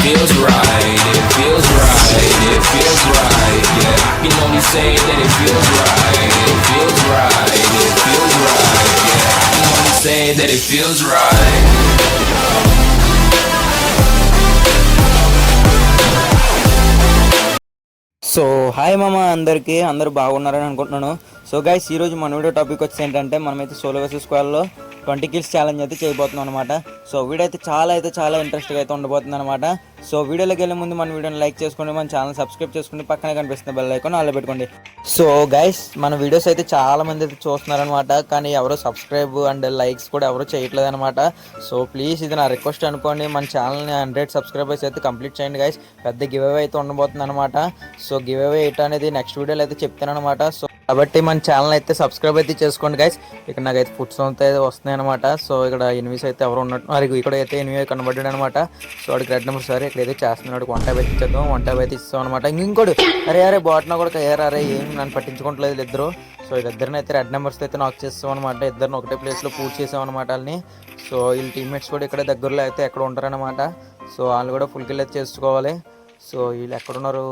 feels right, it feels right, it feels right, yeah. I can only say that it feels right, it feels right, it feels right, yeah. I can only say that it feels right. So hi మామ, అందరూ బాగున్నారని అనుకుంటున్నాను. So guys, ఈరోజు మన video topic వచ్చి ఏంటంటే మనమైతే solo versus స్క్వాడ్లో 20 kills challenge అయితే చేయబోతున్నాం అనమాట. సో వీడియో అయితే చాలా ఇంట్రెస్ట్గా అయితే ఉండబోతుంది అనమాట. సో వీడియోలోకి వెళ్ళే ముందు మన వీడియోని లైక్ చేసుకోండి, మన ఛానల్ సబ్స్క్రైబ్ చేసుకోండి, పక్కనే కనిపిస్తున్న బెల్ ఐకాన్ ఆల్లో పెట్టుకోండి. సో గైస్, మన వీడియోస్ అయితే చాలా మంది అయితే చూస్తున్నారనమాట, కానీ ఎవరు సబ్స్క్రైబ్ అండ్ లైక్స్ కూడా ఎవరు చేయట్లేదు అనమాట. సో ప్లీజ్ ఇది నా రిక్వెస్ట్ అనుకోండి, మన ఛానల్ని 100 సబ్స్క్రైబర్స్ అయితే కంప్లీట్ చేయండి గైస్. పెద్ద గివ్ అవే అయితే ఉండబోతుంది అనమాట. సో గివ్ అవే ఏంటి అనేది నెక్స్ట్ వీడియోలో అయితే చెప్తాను అనమాట. సో కాబట్టి మన ఛానల్ అయితే సబ్స్క్రైబ్ అయితే చేసుకోండి గైస్. ఇక్కడ నాకైతే ఫుడ్ సౌండ్ అయితే వస్తున్నాయి అనమాట. సో ఇక్కడ ఎనిమిస్ అయితే ఎవరు ఉన్నట్టు మరి ఇక్కడ అయితే ఎనిమిది కనబడ్డాడు అనమాట. సో వాడికి రెడ్ నెంబర్ సరే ఇక్కడైతే చేస్తున్నాడు. 1 ట్యాబ్ అయితే ఇచ్చేద్దాం, 1 ట్యాబ్ అయితే ఇస్తాం అనమాట. ఇంకోటి అరే బాట్నా కూడా అరే ఏం నన్ను పట్టించుకోవట్లేదు ఇద్దరు. సో వీళ్ళిద్దరిని అయితే రెడ్ నెంబర్స్ అయితే నాక్ చేస్తాం అనమాట. ఇద్దరిని ఒకటే ప్లేస్లో పూర్తి చేసాం అనమాట వాళ్ళని. సో వీళ్ళ టీమ్మేట్స్ కూడా ఇక్కడ దగ్గరలో అయితే ఎక్కడ ఉంటారనమాట. సో వాళ్ళు కూడా ఫుల్ కిల్ అయితే చేసుకోవాలి. సో వీళ్ళు ఎక్కడున్నారు,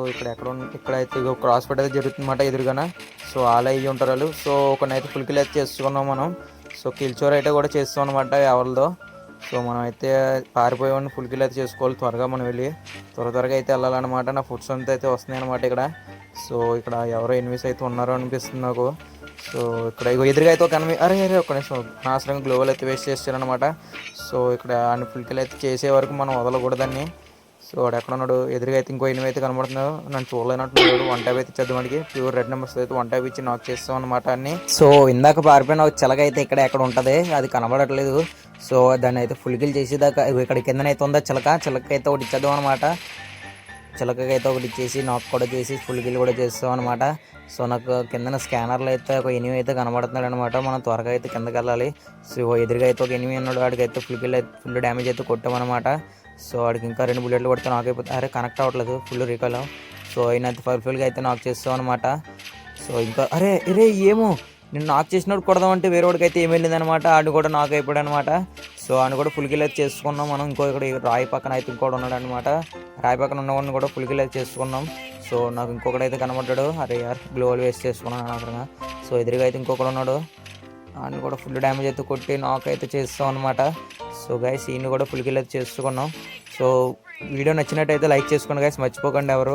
ఇక్కడైతే క్రాస్ ఫైట్ అయితే జరుగుతుందన్నమాట ఎదురుగాన. సో వాళ్ళు అయ్యి ఉంటారు వాళ్ళు. సో కొన్ని అయితే ఫుల్ కిల్ అయితే చేసుకున్నాం మనం. సో కిల్ చోర్ అయితే కూడా చేస్తాం అనమాట ఎవరిదో. సో మనం అయితే పారిపోయేవాడిని ఫుల్ కిల్ అయితే చేసుకోవాలి. త్వరగా మనం వెళ్ళి త్వరగా అయితే వెళ్ళాలన్నమాట. నా ఫుడ్స్ అంతా అయితే వస్తున్నాయి అనమాట ఇక్కడ. సో ఇక్కడ ఎవరో ఎనిమిస్ అయితే ఉన్నారో అనిపిస్తుంది నాకు. సో ఇక్కడ ఎదురుగా అయితే ఒక అరే ఒక నిమిషం నాశనంగా గ్లోబల్ అయితే వేస్ట్ చేస్తారనమాట. సో ఇక్కడ అన్ని ఫుల్ కిల్ అయితే చేసే వరకు మనం వదలకూడదని. సో వాడు ఎక్కడ ఉన్నాడు, ఎదురుగా అయితే ఇంకో ఎనిమిది అయితే కనబడుతున్నాడు, నన్ను చూడలేనట్టు 1 ట్యాబ్ అయితే ఇచ్చేద్దాం వాడికి. ప్యూర్ రెడ్ నెంబర్స్ అయితే 1 ట్యాబ్ ఇచ్చి నాక్ చేస్తాం అనమాట అన్ని. సో ఇందాక పారిపోయిన ఒక చిలక అయితే ఎక్కడ ఉంటుంది, అది కనబడట్లేదు. సో దాన్ని అయితే ఫుల్ కిల్ చేసేదాకా ఇక్కడ కిందనైతే ఉందా చిలక అయితే ఒకటి ఇచ్చేద్దాం అనమాట. చిలకకి అయితే ఒకటి ఇచ్చేసి నాక్ కూడా చేసి ఫుల్ కిల్ కూడా చేస్తాం అనమాట. సో నాకు కిందన స్కానర్లో అయితే ఒక ఎనిమిది అయితే కనబడుతున్నాడు అనమాట. మనం త్వరగా అయితే కిందకి వెళ్ళాలి. సో ఎదురుగా అయితే ఒక ఎనిమిది ఉన్నాడు, వాడికి అయితే ఫుల్ డ్యామేజ్ అయితే కొట్టామన్నమాట. సో వాడికి ఇంకా 2 బుల్లెట్లు కొడితే నాక్ అయిపోతే అరే కనెక్ట్ అవ్వట్లేదు ఫుల్ రీకాల్. సో ఆయన అయితే ఫుల్గా అయితే నాక్ చేస్తాం అనమాట. సో ఇంకా అరే ఏమో నేను నాక్ చేసినప్పుడు కొడదామంటే వేరే వాడికి అయితే ఏం వెళ్ళిందనమాట. ఆడు కూడా నాక్ అయిపోయాడు అనమాట. సో ఆయన కూడా ఫుల్ కిల్ అయితే చేసుకున్నాం మనం. ఇక్కడ రాయి పక్కన అయితే ఇంకోటి ఉన్నాడు అనమాట. రాయి పక్కన ఉన్నవాడిని కూడా ఫుల్ కిల్ అయితే చేసుకున్నాం. సో నాకు ఇంకొకటి అయితే కనబడ్డాడు. అరే గ్లోవల్ వేస్ట్ చేసుకున్నాను అనవసరంగా. సో ఎదురుగా అయితే ఇంకొకడు ఉన్నాడు, ఆయన కూడా ఫుల్ డ్యామేజ్ అయితే కొట్టి నాక్ అయితే చేస్తాం అనమాట. సో గైస్ ఈయన కూడా ఫుల్ కిల్ అయితే చేసుకున్నాం. సో వీడియో నచ్చినట్టయితే లైక్ చేసుకోండి గైస్, మర్చిపోకండి ఎవరు.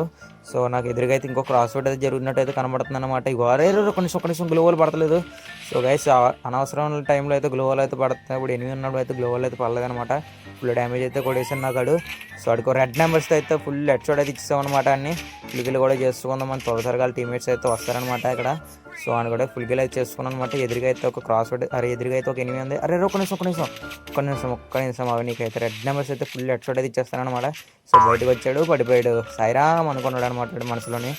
సో నాకు ఎదురుగా అయితే ఇంకో క్రాస్ ఫైట్ అయితే జరుగుతున్నట్టు కనబడుతుంది అనమాట. ఇవాళ కొంచెం గ్లోవల్ పడతలేదు. సో గైస్ అనవసరం టైంలో అయితే గ్లోవల్ అయితే పడుతుంది. ఇప్పుడు 8 ఉన్నప్పుడు అయితే గ్లోవల్ అయితే పడలేదనమాట. ఫుల్ డ్యామేజ్ అయితే కొట్టేసాను నాకాడు. సో అడికి రెడ్ నెంబర్స్ అయితే ఫుల్ హెడ్ షాట్ అయితే ఇచ్చాం అనమాట. అన్ని ఫుల్ కిల్ కూడా చేసుకుందాం. మన త్వరగా టీమ్మేట్స్ అయితే వస్తారనమాట ఇక్కడ. సో ఆయన కూడా ఫుల్ కిల్ అయితే చేసుకున్నాను అనమాట. ఎదురుగా అయితే ఒక క్రాస్ ఫైట్ ఎదురుగా అయితే ఒక 8 ఉంది. అరే ఒక్క నిమిషం అవి నీకైతే రెడ్ నెంబర్స్ అయితే ఫుల్ హెడ్ షాట్ అయితే ఇచ్చేస్తానమాట. సో బయటకు వచ్చాడు, పడిపోయాడు, సాయిరామ్ అనుకున్నాడు అనమాట మనసులోని.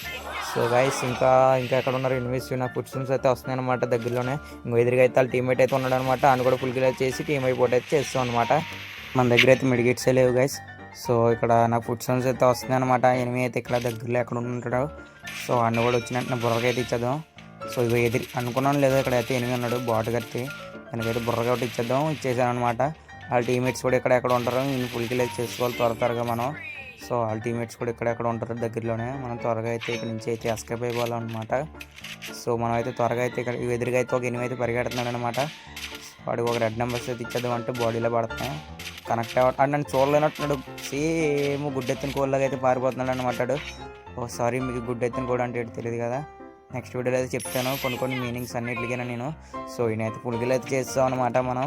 సో గైస్ ఇంకా ఎక్కడ ఉన్నారు ఎనిమిస్, నా ఫుడ్ స్ట్రీమ్స్ అయితే వస్తున్నాయి అనమాట దగ్గరలోనే. ఇంకో ఎదురుగా అయితే వాళ్ళ టీమ్మేట్ అయితే ఉన్నాడు అనమాట. ఆయన కూడా ఫుల్ కిల్ అయితే చేసి టీమ్ అయిపోట్ అయితే చేస్తాం అనమాట. మన దగ్గర అయితే మెడికేట్సే లేవు గైస్. సో ఇక్కడ నాకు ఫుడ్ స్ట్రీమ్స్ అయితే వస్తున్నాయి అనమాట. ఎనిమిది అయితే ఇక్కడ దగ్గరలో ఎక్కడ ఉంటాడు. సో అన్న కూడా వచ్చినట్టు నా బుర్రగా అయితే ఇచ్చేద్దాం. సో ఇవి అనుకున్నాను లేదా ఇక్కడ అయితే ఎనిమిది ఉన్నాడు బాట్ కట్టి, దానికైతే బుర్రగా ఒకటి ఇచ్చేసాను అనమాట. వాళ్ళ టీమ్మేట్స్ కూడా ఎక్కడ ఉంటారు, నేను ఫుల్ కిల్ అయితే చేసుకోవాలి త్వరగా మనం. సో వాళ్ళ టీమ్మేట్స్ కూడా ఎక్కడ ఉంటారు దగ్గరలోనే. మనం త్వరగా అయితే ఇక్కడ నుంచి అయితే ఎస్కేప్ అయిపోవాలన్నమాట. సో మనం అయితే త్వరగా అయితే ఇక్కడ ఎదురుగా అయితే ఒక 8 అయితే పరిగెడుతున్నాడు అనమాట. వాడికి ఒక రెడ్ నెంబర్స్ అయితే ఇచ్చేద్దాం అంటే బాడీలో పడుతున్నాయి, కనెక్ట్ అవ్వడం నన్ను చూడలేనట్టున్నాడు. సేమ్ గుడ్డెత్తిన కోళ్ళగా అయితే పారిపోతున్నాడు అనమాట. ఓ సారీ, మీకు గుడ్డెత్తిన కోడ్ అంటే తెలియదు కదా, నెక్స్ట్ వీడియోలో అయితే చెప్తాను కొన్ని మీనింగ్స్ అన్నిటికైనా నేను. సో ఈయనైతే ఫుల్ కిల్ అయితే చేస్తాం అనమాట మనం.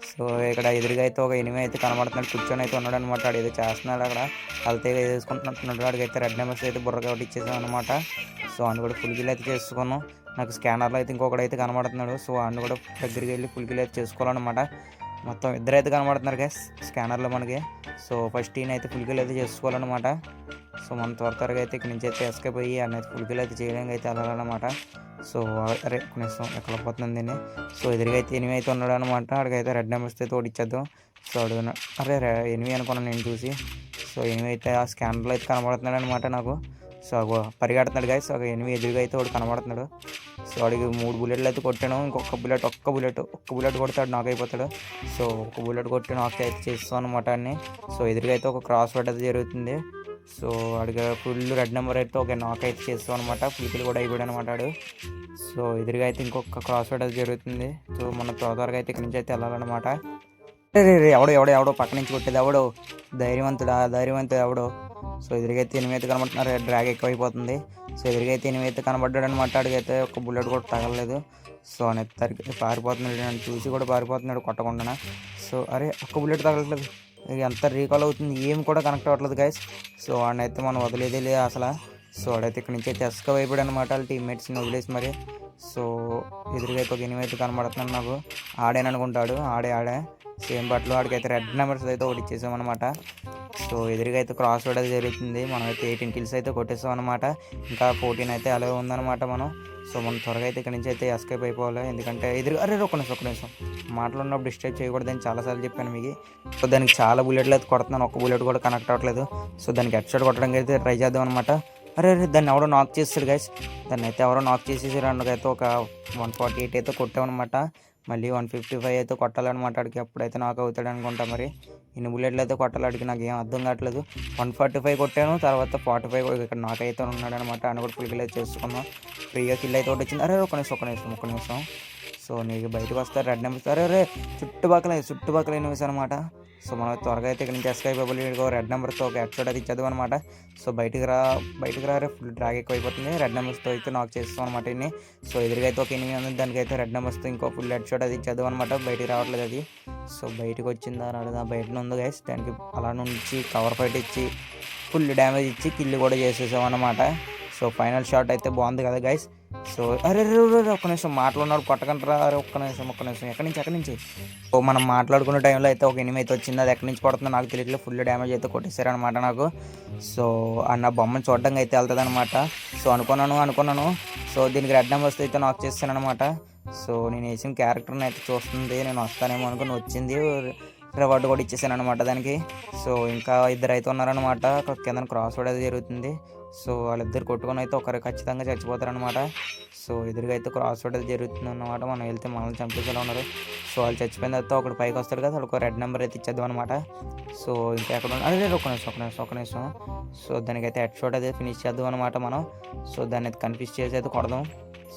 సో ఇక్కడ ఎదురుగా అయితే ఒక 8 అయితే కనబడుతున్నాడు, కూర్చొని అయితే ఉన్నాడు అనమాట. వాడు ఏదో చేస్తున్నాడు అక్కడ, అలతేగా వేసుకుంటున్నట్టున్నాడు. వాడికి అయితే రెడ్ నెంబర్స్ అయితే బుర్రగా ఒకటి ఇచ్చేసాం అనమాట. సో ఆయన కూడా ఫుల్ కిల్ అయితే చేసుకున్నాం. నాకు స్కానర్లో అయితే ఇంకొకటి అయితే కనబడుతున్నాడు. సో ఆయన కూడా దగ్గరికి వెళ్ళి ఫుల్ కిల్ అయితే చేసుకోవాలన్నమాట. మొత్తం ఇద్దరు అయితే కనబడుతున్నారు కదా స్కానర్లో మనకి. సో ఫస్ట్ ఈయన అయితే ఫుల్ కిల్ అయితే చేసుకోవాలన్నమాట. సో మనం త్వరగా అయితే ఇక్కడ నుంచి అయితే ఎస్కేప్ అయ్యి అనేది ఫుల్ కిల్ అయితే చేయడానికి అయితే వెళ్ళాలన్నమాట. సో అరే కొనేస్తాం ఎక్కడ పోతుంది దీన్ని. సో ఎదురుగా అయితే 8 అయితే ఉన్నాడు అనమాట. అక్కడికైతే రెడ్ నెంబర్స్ అయితే ఇచ్చేద్దాం. సో అడుగున అరే 8 అనుకున్నాను నేను చూసి. సో 8 అయితే ఆ స్కానర్లో అయితే కనబడుతున్నాడు అనమాట నాకు. సో పరిగెడుతున్నాడు గాయస్, ఒక 8 ఎదురుగా అయితే ఒకటి కనబడుతున్నాడు. సో వాడికి 3 బుల్లెట్లు అయితే కొట్టాను. ఒక్క బుల్లెట్ కొడతాడు నాక్ అయిపోతాడు. సో ఒక బుల్లెట్ కొట్టి నాక్ అయితే చేస్తాను అనమాట అన్ని. సో ఎదురుగా అయితే ఒక క్రాస్ ఫైట్ అయితే జరుగుతుంది. సో వాడికి ఫుల్ రెడ్ నెంబర్ అయితే ఒక నాక్ అయితే చేస్తాం అనమాట. ఫుల్కిల్ కూడా అయిపోయాడు అనమాట వాడు. సో ఎదురుగా అయితే ఇంకొక క్రాస్ ఫైట్ అయితే జరుగుతుంది. సో మనం త్వరగా అయితే ఇక్కడి నుంచి అయితే వెళ్ళాలన్నమాట. రే ఎవడో పక్క నుంచి కొట్టేది ఎవడో ధైర్యవంతుడు ఎవడో. సో ఎదురుగైతే ఎనిమిది కనబడుతున్నారు. డ్రాగ్ ఎక్కువైపోతుంది. సో ఎదురుగైతే ఎనిమిది కనబడ్డాడు అనమాట. అడిగైతే ఒక బుల్లెట్ కూడా తగలలేదు. సో నెత్తరికి పారిపోతున్నాడు, నన్ను చూసి కూడా పారిపోతున్నాడు కొట్టకుండా. సో అరే ఒక్క బుల్లెట్ తగలట్లేదు, ఎంత రీకాల్ అవుతుంది, ఏం కూడా కనెక్ట్ అవ్వట్లేదు గైస్. సో వాడినైతే మనం వదిలేదే లేదు అసలు. సో వాడైతే ఇక్కడ నుంచి అయితే ఎస్కేప్ అయిపోయాడు అనమాట వాళ్ళ టీమ్మేట్స్ని వదిలేసి మరి. సో ఎదురుగా అయితే ఒక ఎనిమిది కనబడుతున్నాడు నాకు. ఆడేననుకుంటాడు. ఆడే సేమ్ బట్టలు. వాడికైతే రెడ్ నెంబర్స్ అయితే ఒకటి ఇచ్చేసామన్నమాట. సో ఎదురుగా అయితే క్రాస్ ఫైట్ అయితే జరుగుతుంది. మనం అయితే 18 కిల్స్ అయితే కొట్టేస్తాం అనమాట. ఇంకా 14 అయితే అలాగే ఉందన్నమాట మనం. సో మనం త్వరగా అయితే ఇక్కడ నుంచి అయితే ఎస్కేప్ అయిపోవాలి. ఎందుకంటే అరే ఒక్క నిమిషం మాట్లాడినప్పుడు డిస్టర్బ్ చేయకూడదని చాలాసార్లు చెప్పాను మీకు. సో దానికి చాలా బుల్లెట్లు అయితే కొడుతున్నాను, ఒక్క బుల్లెట్ కూడా కనెక్ట్ అవ్వట్లేదు. సో దానికి హెడ్ షాట్ కొట్టడానికి అయితే ట్రై చేద్దాం అనమాట. అరే దాన్ని ఎవడో నాక్ చేస్తాడు గైస్. దాన్ని అయితే ఎవరో నాక్ చేసేసి రెండుకైతే ఒక 148 అయితే కొట్టామన్నమాట. మళ్ళీ 155 అయితే కొట్టాలన్నమాట. వాడికి అప్పుడైతే నాక్ అవుతాడు అనుకుంటా. మరి ఇన్ని బుల్లెట్లు అయితే కొట్టాలి నాకు ఏం అర్థం కావట్లేదు. 145 కొట్టాను, తర్వాత 45 ఇక్కడ నాక్ అయితే ఉన్నాడు అనమాట. అని కూడా ఫుల్ కిల్ అయితే చేసుకున్నాం. ఫ్రీగా కిల్ అయితే ఒకటి వచ్చింది. అరే ఒక్క నిమిషం. సో నీకు బయటకు వస్తారు రెడ్ నెంబర్స్. అరే చుట్టుపక్కల ఎనిమిస్ అనమాట. సో మనం త్వరగా అయితే ఇక్కడ నుంచి ఎస్కేప్ అయిపోయి రెడ్ నెంబర్స్తో ఒక హెడ్ షాట్ అయితే ఇచ్చేద్దాం అనమాట. సో బయటికి రా ఫుల్ డ్రాగ్ ఎక్కువ అయిపోతుంది. రెడ్ నెంబర్స్తో అయితే నాక్ చేస్తాం అనమాట ఇన్ని. సో ఎదురుగా అయితే ఒక ఎనిమిది ఉంది, దానికైతే రెడ్ నెంబర్స్తో ఇంకో ఫుల్ హెడ్ షాట్ అది ఇచ్చేద్దాం అనమాట. బయటికి రావట్లేదు అది. సో బయటకు వచ్చిందా రాలేదా, బయటనే ఉంది గైస్. దానికి అలా నుంచి కవర్ ఫైట్ ఇచ్చి ఫుల్ డ్యామేజ్ ఇచ్చి కిల్ కూడా చేసేసాం అనమాట. సో ఫైనల్ షాట్ అయితే బాగుంది కదా గైస్. సో అరే ఒక్క నిమిషం మాట్లాడినాడు కొట్టకంటారా. అరే ఒక్క నిమిషం ఎక్కడి నుంచి. సో మనం మాట్లాడుకునే టైంలో అయితే ఒక ఎనిమిది అయితే వచ్చింది. అది ఎక్కడి నుంచి పడుతుందో నాకు తెలియట్లేదు. ఫుల్ డ్యామేజ్ అయితే కొట్టేశారనమాట నాకు. సో అన్న బొమ్మను చూడడానికి అయితే వెళ్తుంది అనమాట. సో అనుకున్నాను. సో దీనికి రెడ్ నెంబర్స్ అయితే నాక్ చేస్తానమాట. సో నేను వేసిన క్యారెక్టర్ని అయితే చూస్తుంది, నేను వస్తానేమో అనుకుని వచ్చింది. రివార్డు కూడా ఇచ్చేసాను అనమాట దానికి. సో ఇంకా ఇద్దరు అయితే ఉన్నారనమాట. కింద క్రాస్ ఫైట్ అయితే జరుగుతుంది. సో వాళ్ళిద్దరు కొట్టుకొని అయితే ఒకరు ఖచ్చితంగా చచ్చిపోతారనమాట. సో ఎదురుగా అయితే క్రాస్ ఫైట్ అయితే జరుగుతుంది అన్నమాట. మనం వెళ్తే మనల్ని చంపేసేలా ఉన్నారు. సో వాళ్ళు చచ్చిపోయిన తర్వాత ఒకటి పైకి వస్తారు కదా, ఒక రెడ్ నెంబర్ అయితే ఇచ్చేద్దాం అనమాట. సో ఇంకా ఎక్కడ అదే ఒక నిమిషం. సో దానికైతే హెడ్ షాట్ అయితే ఫినిష్ చేద్దాం అనమాట మనం. సో దాన్ని అయితే కన్ఫ్యూజ్ చేసి అయితే కొడదాం.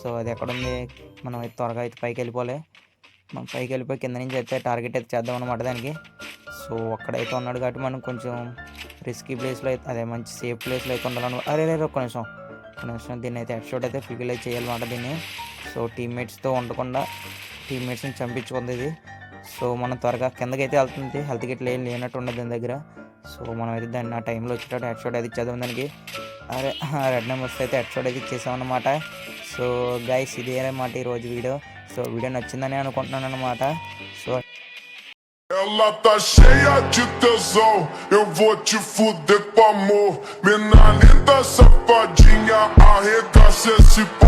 సో అది ఎక్కడుంది, మనం అయితే త్వరగా అయితే పైకి వెళ్ళిపోలే. మనం పైకి వెళ్ళిపోయి కింద నుంచి అయితే టార్గెట్ అయితే చేద్దాం అనమాట దానికి. సో అక్కడైతే ఉన్నాడు కాబట్టి మనం కొంచెం రిస్కీ ప్లేస్లో అయితే అదే మంచి సేఫ్ ప్లేస్లో అయితే ఉండాలను. అరే ఒక్క నిమిషం దీన్ని అయితే హెడ్ షాట్ అయితే ఫిల్ అయితే చేయాలన్నమాట దీన్ని. సో టీమ్మేట్స్తో ఉండకుండా టీమ్మేట్స్ని చంపించుకుంది ఇది. సో మనం త్వరగా కిందకి అయితే వెళ్తుంది. హెల్త్ కిట్ లేనట్టు ఉండదు దాని దగ్గర. సో మనం అయితే దాన్ని ఆ టైంలో వచ్చేటట్టు హెడ్ షాట్ అయితే ఇచ్చేద్దాం దానికి. అరే రెడ్ నెంబర్స్ అయితే హెడ్ షాట్ అయితే ఇచ్చేసామన్నమాట. సో గైస్ ఇదే అన్నమాట ఈరోజు వీడియో. సో వీడియో నచ్చిందని అనుకుంటున్నాను అనమాట. So ela tá cheia de tesão, eu vou te fuder com amor. Mina linda, safadinha, arregaça esse pau.